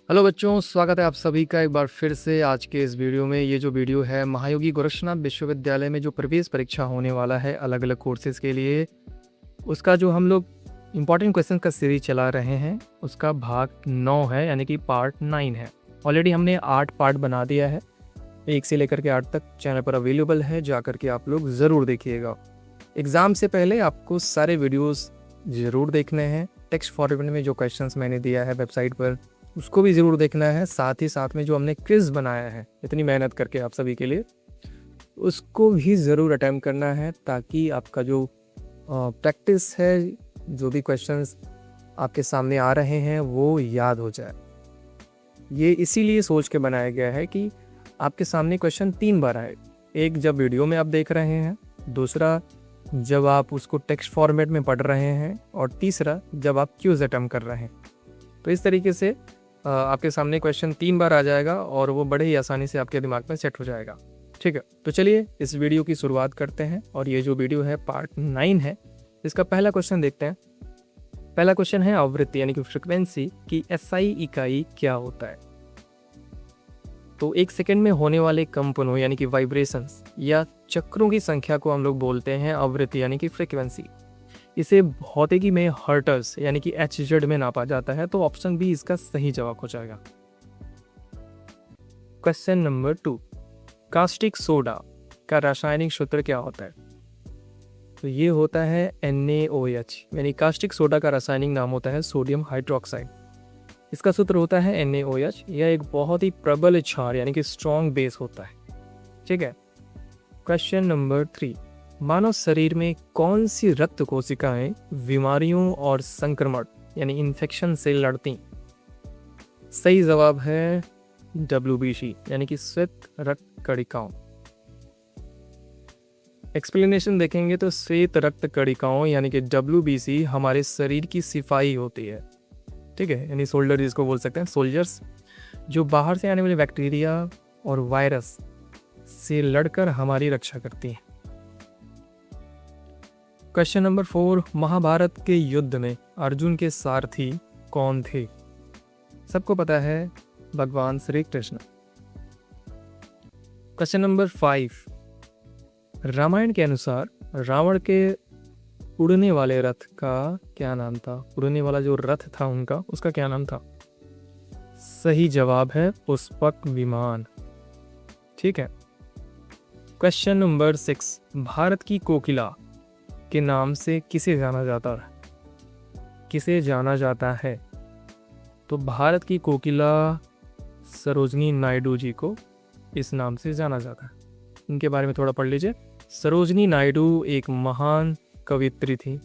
Hello बच्चों, स्वागत है आप सभी का एक बार फिर से आज के इस वीडियो में। ये जो वीडियो है महायोगी गोरक्षनाथ विश्वविद्यालय में जो प्रवेश परीक्षा होने वाला है अलग अलग कोर्सेज़ के लिए, उसका जो हम लोग इम्पॉर्टेंट क्वेश्चन का सीरीज चला रहे हैं उसका भाग 9 है, यानी कि पार्ट 9 है। ऑलरेडी हमने 8 पार्ट बना दिया है, 1 से लेकर के 8 तक चैनल पर अवेलेबल है, जा कर के आप लोग ज़रूर देखिएगा। एग्ज़ाम से पहले आपको सारे वीडियोज़ ज़रूर देखने हैं। टेक्स्ट फॉर्मेट में जो क्वेश्चंस मैंने दिया है वेबसाइट पर उसको भी ज़रूर देखना है। साथ ही साथ में जो हमने क्विज़ बनाया है इतनी मेहनत करके आप सभी के लिए, उसको भी ज़रूर अटेम्प्ट करना है ताकि आपका जो प्रैक्टिस है, जो भी क्वेश्चंस आपके सामने आ रहे हैं वो याद हो जाए। ये इसीलिए सोच के बनाया गया है कि आपके सामने क्वेश्चन 3 बार आए। एक जब वीडियो में आप देख रहे हैं, दूसरा जब आप उसको टेक्स्ट फॉर्मेट में पढ़ रहे हैं, और तीसरा जब आप क्विज़ अटेम्प्ट कर रहे हैं। तो इस तरीके से आपके सामने क्वेश्चन 3 बार आ जाएगा और वो बड़े ही आसानी से आपके दिमाग में सेट हो जाएगा। ठीक है, तो चलिए इस वीडियो की शुरुआत करते हैं। और ये जो वीडियो है पार्ट 9 है, इसका पहला क्वेश्चन देखते हैं। पहला क्वेश्चन है आवृत्ति यानी कि फ्रिक्वेंसी की एसआई इकाई क्या होता है। तो 1 सेकंड में होने वाले कंपनों यानी कि वाइब्रेशंस या चक्रों की संख्या को हम लोग बोलते हैं आवृत्ति यानी कि फ्रिक्वेंसी। इसे भौतिकी में हर्ट्ज यानी कि HZ में नापा जाता है। तो ऑप्शन बी इसका सही जवाब हो जाएगा। क्वेश्चन नंबर 2, कास्टिक सोडा का रासायनिक सूत्र क्या होता है। तो ये होता है NaOH, यानी कास्टिक सोडा का रासायनिक नाम होता है सोडियम हाइड्रोक्साइड। इसका सूत्र होता है NaOH। यह एक बहुत ही प्रबल क्षार यानी कि स्ट्रॉन्ग बेस होता है। ठीक है। क्वेश्चन नंबर 3, मानव शरीर में कौन सी रक्त कोशिकाएं बीमारियों और संक्रमण यानी इन्फेक्शन से लड़ती। सही जवाब है WBC यानी कि श्वेत रक्त कणिकाओं। एक्सप्लेनेशन देखेंगे तो श्वेत रक्त कणिकाओं यानी कि WBC हमारे शरीर की सिपाही होती है। ठीक है, यानी सोल्जर जिसको बोल सकते हैं, सोल्जर्स, जो बाहर से आने वाले बैक्टीरिया और वायरस से लड़कर हमारी रक्षा करती हैं। क्वेश्चन नंबर 4, महाभारत के युद्ध में अर्जुन के सारथी कौन थे। सबको पता है, भगवान श्री कृष्ण। क्वेश्चन नंबर 5, रामायण के अनुसार रावण के उड़ने वाले रथ का क्या नाम था। उड़ने वाला जो रथ था उनका, उसका क्या नाम था। सही जवाब है पुष्पक विमान। ठीक है। क्वेश्चन नंबर 6, भारत की कोकिला के नाम से किसे जाना जाता है। तो भारत की कोकिला सरोजनी नायडू जी को इस नाम से जाना जाता है। इनके बारे में थोड़ा पढ़ लीजिए। सरोजनी नायडू एक महान कवित्री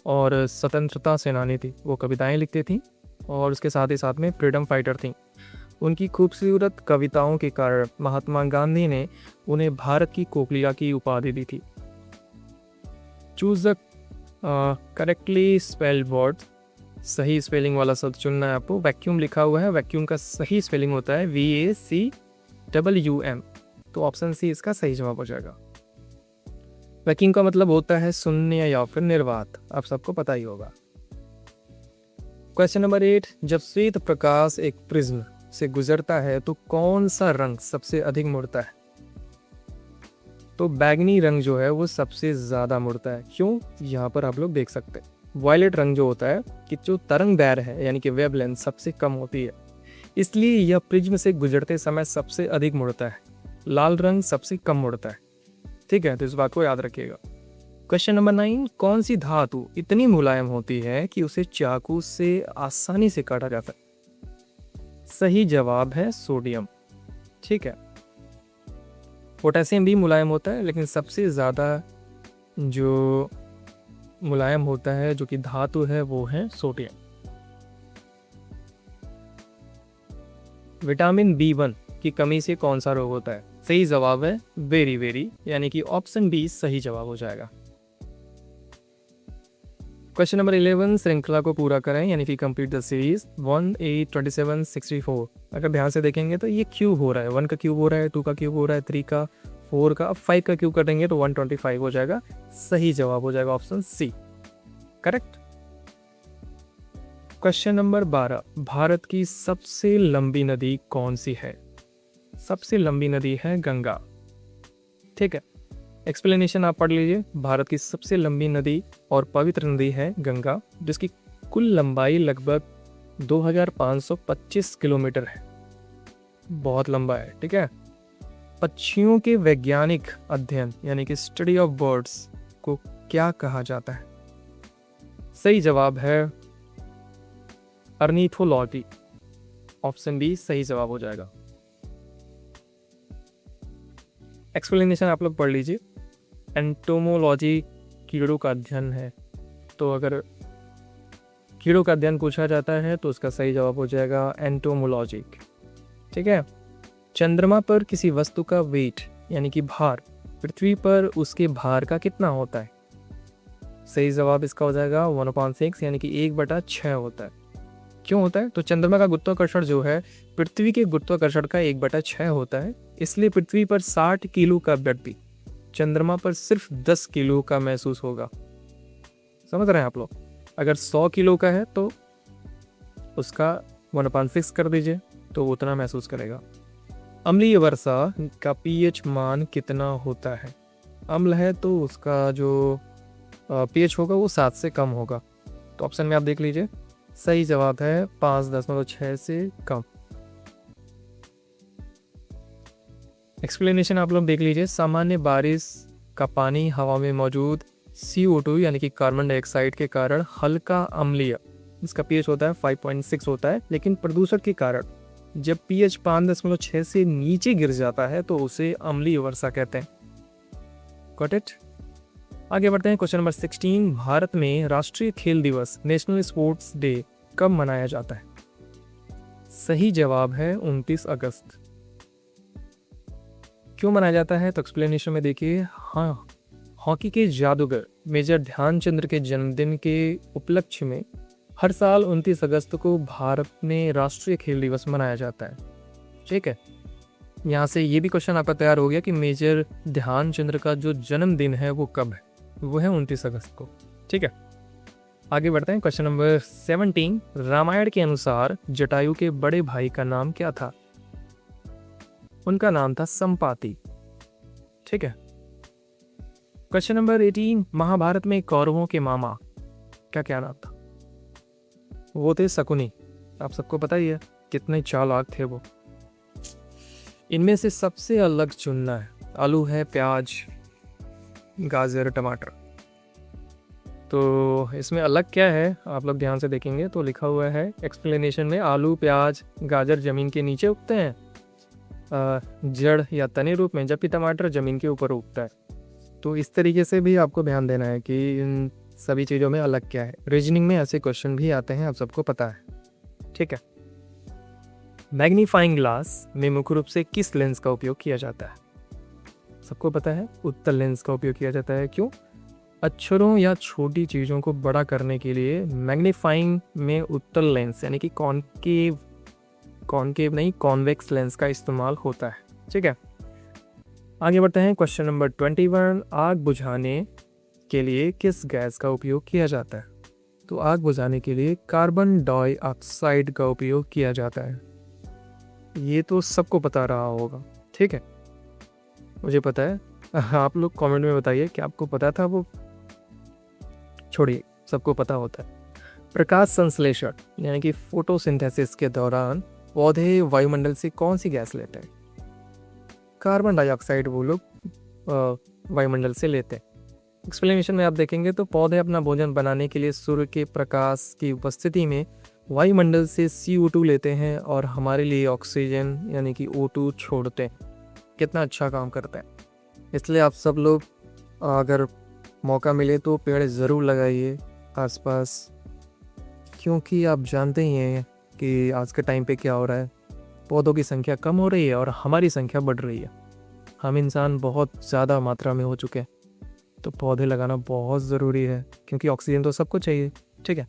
और स्वतंत्रता सेनानी थी। वो कविताएं लिखती थी और उसके साथ ही साथ में फ्रीडम फाइटर थी। उनकी खूबसूरत कविताओं के कारण महात्मा गांधी ने उन्हें भारत की कोकिला की उपाधि दी थी। Choose the correctly spelled word. सही स्पेलिंग वाला शब्द चुनना है आपको। वैक्यूम लिखा हुआ है, वैक्यूम का सही स्पेलिंग होता है VACWM। तो ऑप्शन सी इसका सही जवाब हो जाएगा। वैक्यूम का मतलब होता है शून्य या फिर निर्वात, आप सबको पता ही होगा। क्वेश्चन नंबर 8, जब श्वेत प्रकाश एक प्रिज्म से गुजरता है तो कौन सा रंग सबसे अधिक मुड़ता है। तो बैगनी रंग जो है वो सबसे ज़्यादा मुड़ता है। क्यों, यहाँ पर आप लोग देख सकते हैं। वायलेट रंग जो होता है कि जो तरंग दैर्घ्य है यानी कि वेवलेंथ सबसे कम होती है, इसलिए यह प्रिज्म से गुजरते समय सबसे अधिक मुड़ता है। लाल रंग सबसे कम मुड़ता है। ठीक है, तो इस बात को याद रखिएगा। क्वेश्चन नंबर 9, कौन सी धातु इतनी मुलायम होती है कि उसे चाकू से आसानी से काटा जा सकता है। सही जवाब है सोडियम। ठीक है। पोटेशियम भी मुलायम होता है, लेकिन सबसे ज़्यादा जो मुलायम होता है जो कि धातु है वो है सोडियम। विटामिन B1 की कमी से कौन सा रोग होता है। सही जवाब है बेरी यानी कि ऑप्शन बी सही जवाब हो जाएगा। क्वेश्चन नंबर 11, श्रृंखला को पूरा करें यानी कि कंप्लीट द सीरीज 1 8 27 64। अगर ध्यान से देखेंगे तो ये क्यूब हो रहा है, 1 का क्यूब हो रहा है, 2 का क्यूब हो रहा है, 3 का, 4 का, 5 का क्यूब करेंगे तो 125 हो जाएगा। सही जवाब हो जाएगा option C, correct. Question number 12, Bharat की सबसे लंबी नदी कौन सी है? सबसे लंबी नदी है गंगा। ठीक है, एक्सप्लेनेशन आप पढ़ लीजिए। भारत की सबसे लंबी नदी और पवित्र नदी है गंगा, जिसकी कुल लंबाई लगभग 2525 किलोमीटर है। बहुत लंबा है। ठीक है, पक्षियों के वैज्ञानिक अध्ययन यानी कि स्टडी ऑफ बर्ड्स को क्या कहा जाता है? सही जवाब है अर्निथोलॉजी। ऑप्शन बी सही जवाब हो जाएगा। एक्सप्लेनेशन आप लोग पढ़ लीजिए। एंटोमोलॉजी कीड़ों का अध्ययन है, तो अगर कीड़ों का अध्ययन पूछा जाता है तो उसका सही जवाब हो जाएगा एंटोमोलॉजी। ठीक है, चंद्रमा पर किसी वस्तु का वेट यानी कि भार पृथ्वी पर उसके भार का कितना होता है? सही जवाब इसका हो जाएगा 1/6 यानी कि 1/6 होता है। क्यों होता है? तो चंद्रमा का गुरुत्वाकर्षण जो है पृथ्वी के गुरुत्वाकर्षण का 1/6 होता है, इसलिए पृथ्वी पर 60 किलो का व्यक्ति चंद्रमा पर सिर्फ 10 किलो का महसूस होगा। समझ रहे हैं आप लोग? अगर 100 किलो का है तो उसका 1/6 कर दीजिए तो उतना महसूस करेगा। अम्लीय वर्षा का पीएच मान कितना होता है? अम्ल है तो उसका जो पीएच होगा वो 7 से कम होगा। तो ऑप्शन में आप देख लीजिए, सही जवाब है 5.6 से कम। एक्सप्लेनेशन आप लोग देख लीजिए। सामान्य बारिश का पानी हवा में मौजूद CO2 यानी कि कार्बन डाइऑक्साइड के कारण हल्का अम्लीय, इसका पीएच होता है 5.6 होता है, लेकिन प्रदूषण के कारण जब पीएच 5.6 से नीचे गिर जाता है तो उसे अम्लीय वर्षा कहते हैं। Got it? आगे बढ़ते हैं। क्वेश्चन नंबर 16, भारत में राष्ट्रीय खेल दिवस नेशनल स्पोर्ट्स डे कब मनाया जाता है? सही जवाब है 29 अगस्त। क्यों मनाया जाता है? तो एक्सप्लेनेशन में देखिए। हाँ, हॉकी के जादूगर मेजर ध्यानचंद के जन्मदिन के उपलक्ष्य में हर साल 29 अगस्त को भारत में राष्ट्रीय खेल दिवस मनाया जाता है। ठीक है, यहाँ से ये भी क्वेश्चन आपका तैयार हो गया कि मेजर ध्यानचंद का जो जन्मदिन है वो कब है? वो है 29 अगस्त को। ठीक है, आगे बढ़ते हैं। क्वेश्चन नंबर 17, रामायण के अनुसार जटायु के बड़े भाई का नाम क्या था? उनका नाम था संपाति। ठीक है, क्वेश्चन नंबर 18, महाभारत में कौरवों के मामा का क्या नाम था? वो थे शकुनी। आप सबको पता ही है कितने चालाक थे वो। इनमें से सबसे अलग चुनना है। आलू है, प्याज, गाजर, टमाटर। तो इसमें अलग क्या है आप लोग ध्यान से देखेंगे तो लिखा हुआ है एक्सप्लेनेशन में, आलू, प्याज, गाजर जमीन के नीचे उगते हैं जड़ या तने रूप में, जबकि टमाटर जमीन के ऊपर उगता है। तो इस तरीके से भी आपको ध्यान देना है कि इन सभी चीज़ों में अलग क्या है। रीजनिंग में ऐसे क्वेश्चन भी आते हैं, आप सबको पता है। ठीक है, मैग्नीफाइंग ग्लास में मुख्य रूप से किस लेंस का उपयोग किया जाता है? सबको पता है उत्तल लेंस का उपयोग किया जाता है। क्यों? अक्षरों या छोटी चीज़ों को बड़ा करने के लिए मैग्नीफाइंग में उत्तल लेंस यानी कि कॉनकेव नहीं कॉन्वेक्स लेंस का इस्तेमाल होता है। ठीक है, आगे बढ़ते हैं। क्वेश्चन नंबर 21, आग बुझाने के लिए किस गैस का उपयोग किया जाता है? तो आग बुझाने के लिए कार्बन डाइऑक्साइड का उपयोग किया जाता है। ये तो सबको पता रहा होगा। ठीक है, मुझे पता है, आप लोग कमेंट में बताइए कि आपको पता था वो। छोड़िए, सबको पता होता है। प्रकाश संश्लेषण यानी कि फोटोसिंथेसिस के दौरान पौधे वायुमंडल से कौन सी गैस लेते हैं? कार्बन डाइऑक्साइड वो लोग वायुमंडल से लेते हैं। एक्सप्लेनेशन में आप देखेंगे तो पौधे अपना भोजन बनाने के लिए सूर्य के प्रकाश की उपस्थिति में वायुमंडल से CO2 लेते हैं और हमारे लिए ऑक्सीजन यानी कि O2 छोड़ते हैं। कितना अच्छा काम करते हैं। इसलिए आप सब लोग अगर मौका मिले तो पेड़ ज़रूर लगाइए आसपास, क्योंकि आप जानते ही हैं कि आज के टाइम पे क्या हो रहा है। पौधों की संख्या कम हो रही है और हमारी संख्या बढ़ रही है। हम इंसान बहुत ज़्यादा मात्रा में हो चुके हैं, तो पौधे लगाना बहुत ज़रूरी है क्योंकि ऑक्सीजन तो सबको चाहिए। ठीक है,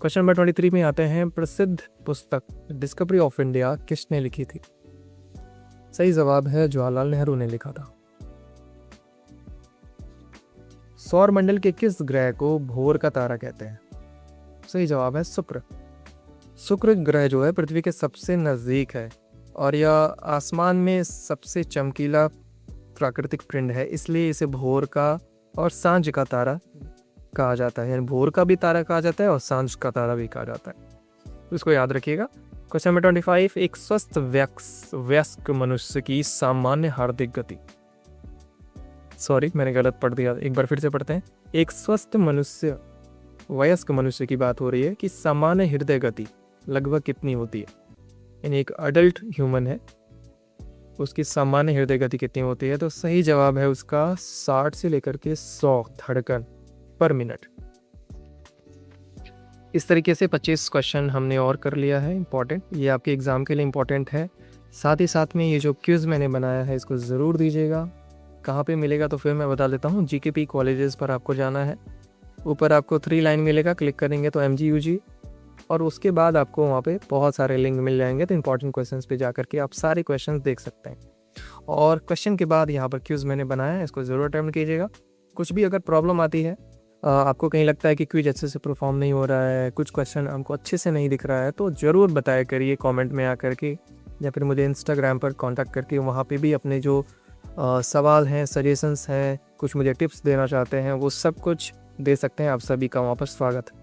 क्वेश्चन नंबर 23 में आते हैं। प्रसिद्ध पुस्तक डिस्कवरी ऑफ इंडिया किसने लिखी थी? सही जवाब है जवाहरलाल नेहरू ने लिखा था। सौर मंडल के किस ग्रह को भोर का तारा कहते हैं? सही जवाब है शुक्र। शुक्र ग्रह जो है पृथ्वी के सबसे नज़दीक है और यह आसमान में सबसे चमकीला प्राकृतिक पिंड है, इसलिए इसे भोर का और सांझ का तारा कहा जाता है। यानी भोर का भी तारा कहा जाता है और सांझ का तारा भी कहा जाता है, तो इसको याद रखिएगा। क्वेश्चन नंबर 25, एक स्वस्थ वयस्क मनुष्य की सामान्य हार्दिक गति, सॉरी मैंने गलत पढ़ दिया, एक बार फिर से पढ़ते हैं। एक स्वस्थ वयस्क मनुष्य की बात हो रही है कि सामान्य हृदय गति लगभग कितनी होती है। यानी एक अडल्ट ह्यूमन है, उसकी सामान्य हृदय गति कितनी होती है, तो सही जवाब है उसका 60 से लेकर के 100 धड़कन पर मिनट। इस तरीके से 25 क्वेश्चन हमने और कर लिया है इंपॉर्टेंट, ये आपके एग्ज़ाम के लिए इंपॉर्टेंट है। साथ ही साथ में ये जो क्विज़ मैंने बनाया है इसको ज़रूर दीजिएगा। कहाँ पे मिलेगा तो फिर मैं बता देता हूँ, GKP कॉलेजेस पर आपको जाना है, ऊपर आपको 3 लाइन मिलेगा, क्लिक करेंगे तो MGUG, और उसके बाद आपको वहाँ पे बहुत सारे लिंक मिल जाएंगे, तो इंपॉर्टेंट क्वेश्चंस पे जा करके आप सारे क्वेश्चंस देख सकते हैं। और क्वेश्चन के बाद यहाँ पर क्विज़ मैंने बनाया है, इसको ज़रूर अटेम्प्ट कीजिएगा। कुछ भी अगर प्रॉब्लम आती है, आपको कहीं लगता है कि क्विज अच्छे से परफॉर्म नहीं हो रहा है, कुछ क्वेश्चन हमको अच्छे से नहीं दिख रहा है, तो ज़रूर बताया करिए कमेंट में आकर के, या फिर मुझे इंस्टाग्राम पर कांटेक्ट करके वहाँ पे भी अपने जो सवाल हैं, सजेशंस हैं, कुछ मुझे टिप्स देना चाहते हैं, वो सब कुछ दे सकते हैं। आप सभी का वहाँ पर स्वागत है।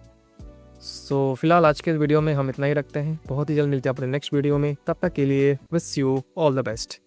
सो फिलहाल आज के वीडियो में हम इतना ही रखते हैं, बहुत ही जल्द मिलते हैं अपने नेक्स्ट वीडियो में, तब तक के लिए wish you all the best.